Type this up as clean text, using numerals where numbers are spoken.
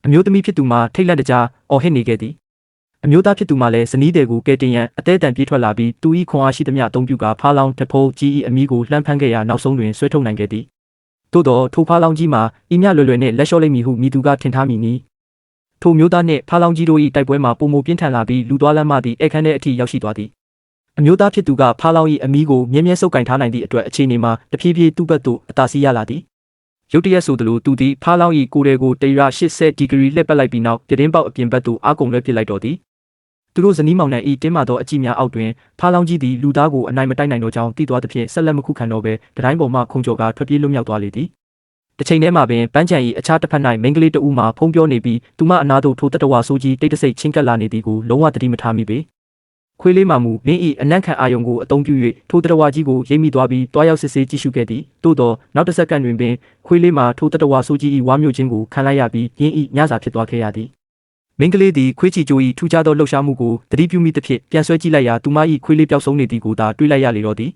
အမျိုးသမီးဖြစ်သူမှာထိတ်လန့်တကြားအော်ဟစ်နေခဲ့သည်အမျိုးသားဖြစ်သူမှလည်းဇနီးတဲ့ကိုကဲတင်ရန်အသေးတန်ပြေးထွက်လာပြီးသူ၏ခွန်အားရှိသမျှအသုံးပြုကာဖားလောင်းတဖိုးကြီး၏အမိကိုလှမ်းဖမ်းခဲ့ရာနောက်ဆုံးတွင်ဆွဲထုတ်နိုင်ခဲ့သည်သို့သောထိုဖားလောင်းကြီးမှာဤမြလွယ်လွယ်နှင့်လက်လျှော့လိမ့်မည်ဟုမိသူကထင်ထားမိနီထိုမျိုးသားနှင့်ဖားလောင်းကြီးတို့၏တိုက်ပွဲမှာပုံမပြင်းထန်လာပြီးလူသွားလမ်းမှသည့်ဧကန်ထဲအထိရောက်ရှိသွားသည်အမျိုးသားဖြစ်သူကဖားလောင်း၏အမိကိုမြဲမြဲဆုပ်ကင်ထားနိုင်သည့်အတွက်အခြေအနေမှာတဖြည်းဖြည်းသူ့ဘက်သို့အသာစီးရလာသည်ရုတ်တရက်ဆိုသလိုသူသည်ဖားလောင်း၏ကိုယ်တွေကို180ဒီဂရီလှည့်ပတ်လိုက်ပြီးနောက်ပြတင်းပေါက်အပြင်ဘက်သို့အားကုန်လွှဲပစ်လိုက်တော်သည်သူတို့ဇနီးမောင်နှံ၏တင်းမာသောအကြည့်များအောက်တွင်ဖားလောင်းကြီးသည်လူသားကိုအနိုင်မတိုက်နိုင်တော့ကြောင်းသိသွားသဖြင့်ဆက်လက်မခုခံတော့ဘဲတတိုင်းပေါ်မှခုံကျော်ကာထွက်ပြေးလွတ်မြောက်သွားလေသည်တစ်ချိန်တည်းမှာပင်ပန်းချံ၏အခြားတစ်ဖက်၌မိန်းကလေးတဦးမှဖုံးပြောနေပြီးသူမအနားသို့ထိုတတဝါဆိုးကြီးတိတ်တဆိတ်ချင်းကပ်လာနေသည်ကိုလုံးဝသတိမထားမိပေခွေးလေးမှမူမင်း၏အနံ့ခံအာယုံကိုအသုံးပြု၍ထိုတတဝါကြီးကိုရိပ်မိသွားပြီးတွားရောက်စစ်ဆေးကြည့်ရှုခဲ့သည်သို့သောနောက်တစ်စက္ကန့်တွင်ပင်ခွေးလေးမှထိုတတဝါဆိုးကြီး၏ဝါမျိုးခြင်းကိုခံလိုက်ရပြီးရင်း၏ညစာဖြစ်သွားခဲ့ရသည်မိန်းကလေးသည်ခွေးချီကျိုး၏ထူးခြားသောလှုပ်ရှားမှုကိုသတိပြုမိသဖြင့်ပြန်ဆွဲကြည့်လိုက်ရာသူမ၏ခွေးလေးပျောက်ဆုံးနေသည်ကိုသာတွေ့လိုက်ရလေတော့သည်